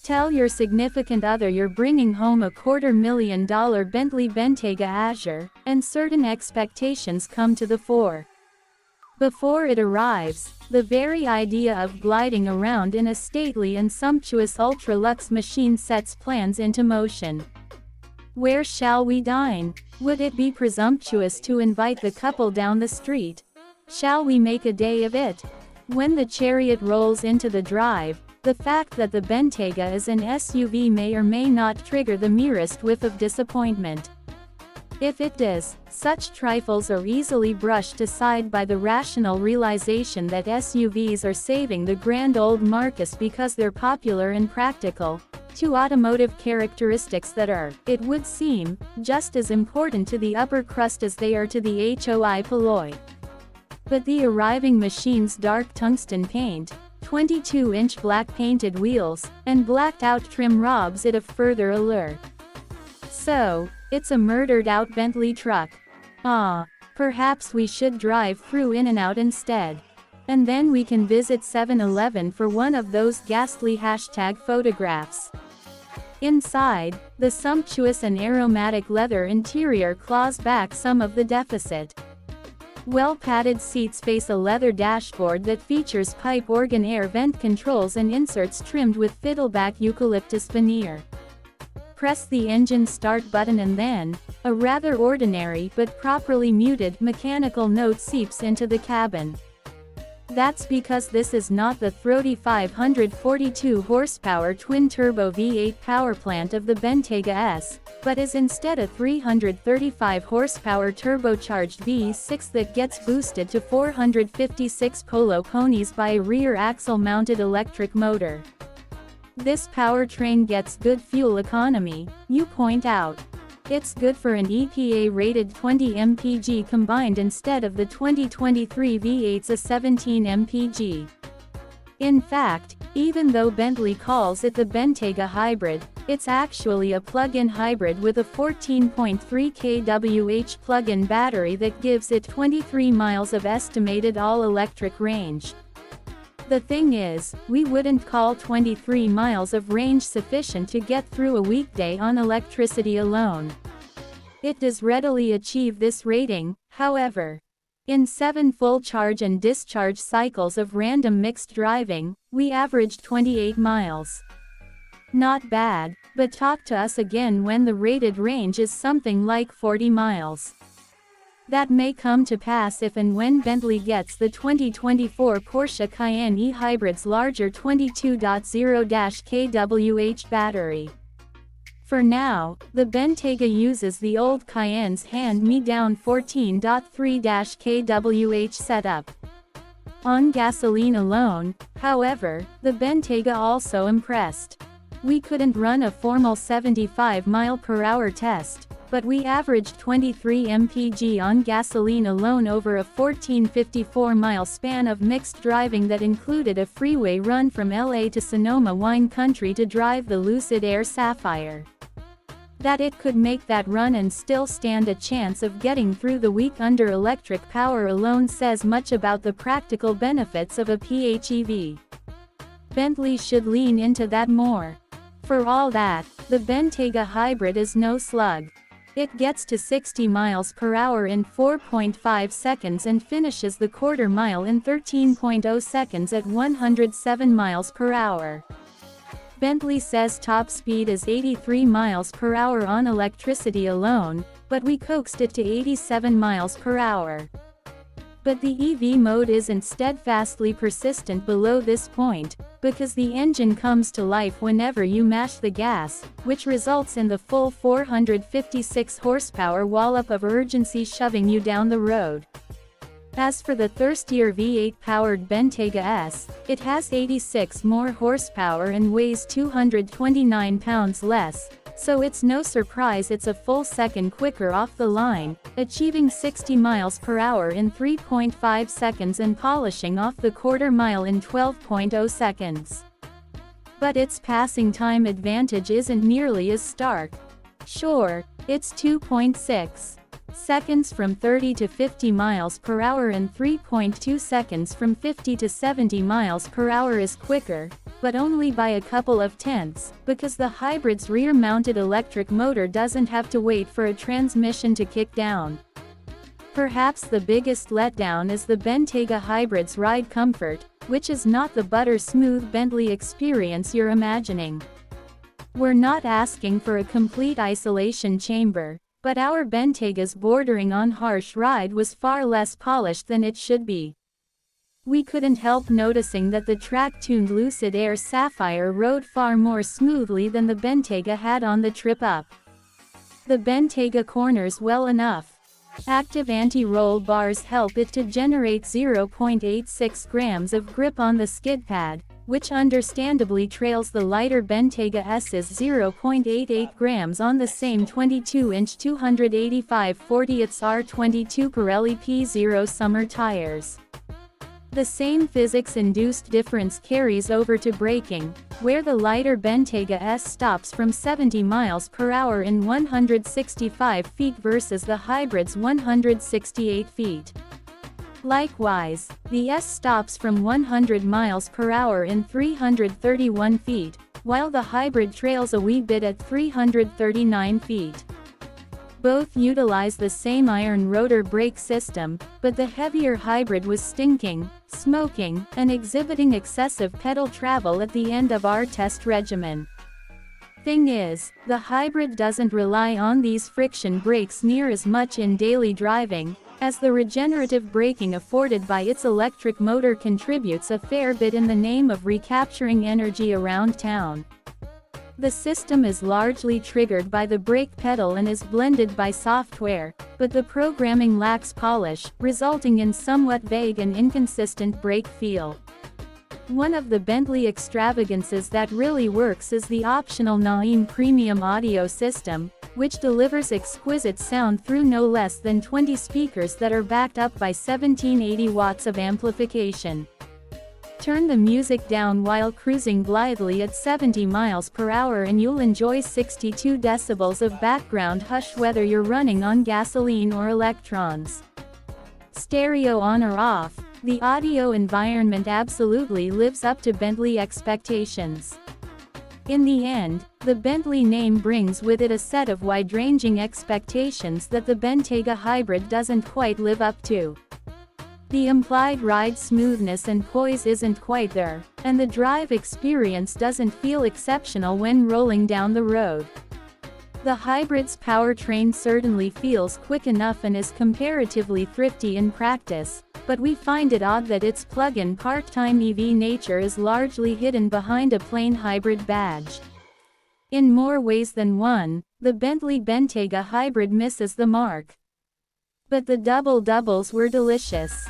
Tell your significant other you're bringing home a $250,000 Bentley Bentayga Azure, and certain expectations come to the fore. Before it arrives, the very idea of gliding around in a stately and sumptuous ultra-luxe machine sets plans into motion. Where shall we dine? Would it be presumptuous to invite the couple down the street? Shall we make a day of it? When the chariot rolls into the drive, the fact that the Bentayga is an SUV may or may not trigger the merest whiff of disappointment. If it does, such trifles are easily brushed aside by the rational realization that SUVs are saving the grand old Marques because they're popular and practical, two automotive characteristics that are, it would seem, just as important to the upper crust as they are to the hoi polloi. But the arriving machine's dark tungsten paint, 22-inch black painted wheels, and blacked-out trim robs it a further allure. So, it's a murdered-out Bentley truck. Perhaps we should drive through In-N-Out instead. And then we can visit 7-Eleven for one of those ghastly hashtag photographs. Inside, the sumptuous and aromatic leather interior claws back some of the deficit. Well-padded seats face a leather dashboard that features pipe organ air vent controls and inserts trimmed with fiddleback eucalyptus veneer. Press the engine start button and then, a rather ordinary but properly muted mechanical note seeps into the cabin. That's because this is not the throaty 542 horsepower twin-turbo V8 powerplant of the Bentayga S, but is instead a 335 horsepower turbocharged V6 that gets boosted to 456 polo-ponies by a rear axle-mounted electric motor. This powertrain gets good fuel economy, you point out. It's good for an EPA-rated 20 mpg combined instead of the 2023 V8's a 17 mpg. In fact, even though Bentley calls it the Bentayga Hybrid, it's actually a plug-in hybrid with a 14.3 kWh plug-in battery that gives it 23 miles of estimated all-electric range. The thing is, we wouldn't call 23 miles of range sufficient to get through a weekday on electricity alone. It does readily achieve this rating, however. In 7 full charge and discharge cycles of random mixed driving, we averaged 28 miles. Not bad, but talk to us again when the rated range is something like 40 miles. That may come to pass if and when Bentley gets the 2024 Porsche Cayenne e-Hybrid's larger 22.0 kWh battery. For now, the Bentayga uses the old Cayenne's hand-me-down 14.3 kWh setup. On gasoline alone, however, the Bentayga also impressed. We couldn't run a formal 75 mph test, but we averaged 23 mpg on gasoline alone over a 1454-mile span of mixed driving that included a freeway run from LA to Sonoma wine country to drive the Lucid Air Sapphire. That it could make that run and still stand a chance of getting through the week under electric power alone says much about the practical benefits of a PHEV. Bentley should lean into that more. For all that, the Bentayga Hybrid is no slug. It gets to 60 miles per hour in 4.5 seconds and finishes the quarter mile in 13.0 seconds at 107 miles per hour. Bentley says top speed is 83 miles per hour on electricity alone, but we coaxed it to 87 miles per hour. But the EV mode isn't steadfastly persistent below this point, because the engine comes to life whenever you mash the gas, which results in the full 456 horsepower wallop of urgency shoving you down the road. As for the thirstier V8-powered Bentayga S, it has 86 more horsepower and weighs 229 pounds less, so it's no surprise it's a full second quicker off the line, achieving 60 miles per hour in 3.5 seconds and polishing off the quarter mile in 12.0 seconds. But its passing time advantage isn't nearly as stark. Sure, It's 2.6 seconds from 30 to 50 miles per hour and 3.2 seconds from 50 to 70 miles per hour is quicker, but only by a couple of tenths, because the hybrid's rear-mounted electric motor doesn't have to wait for a transmission to kick down. Perhaps the biggest letdown is the Bentayga hybrid's ride comfort, which is not the butter-smooth Bentley experience you're imagining. We're not asking for a complete isolation chamber, but our Bentayga's bordering on harsh ride was far less polished than it should be. We couldn't help noticing that the track-tuned Lucid Air Sapphire rode far more smoothly than the Bentayga had on the trip up. The Bentayga corners well enough. Active anti-roll bars help it to generate 0.86 grams of grip on the skid pad, which understandably trails the lighter Bentayga S's 0.88 grams on the same 22-inch 285/40ths R22 Pirelli P0 summer tires. The same physics-induced difference carries over to braking, where the lighter Bentayga S stops from 70 miles per hour in 165 feet versus the hybrid's 168 feet. Likewise, the S stops from 100 miles per hour in 331 feet, while the hybrid trails a wee bit at 339 feet. Both utilize the same iron rotor brake system, but the heavier hybrid was stinking, smoking, and exhibiting excessive pedal travel at the end of our test regimen. Thing is, the hybrid doesn't rely on these friction brakes near as much in daily driving, as the regenerative braking afforded by its electric motor contributes a fair bit in the name of recapturing energy around town. The system is largely triggered by the brake pedal and is blended by software, but the programming lacks polish, resulting in somewhat vague and inconsistent brake feel. One of the Bentley extravagances that really works is the optional Naim premium audio system, which delivers exquisite sound through no less than 20 speakers that are backed up by 1780 watts of amplification. Turn the music down while cruising blithely at 70 miles per hour and you'll enjoy 62 decibels of background hush whether you're running on gasoline or electrons. Stereo on or off, the audio environment absolutely lives up to Bentley expectations. In the end, the Bentley name brings with it a set of wide-ranging expectations that the Bentayga hybrid doesn't quite live up to. The implied ride smoothness and poise isn't quite there, and the drive experience doesn't feel exceptional when rolling down the road. The hybrid's powertrain certainly feels quick enough and is comparatively thrifty in practice, but we find it odd that its plug-in part-time EV nature is largely hidden behind a plain hybrid badge. In more ways than one, the Bentley Bentayga hybrid misses the mark. But the double-doubles were delicious.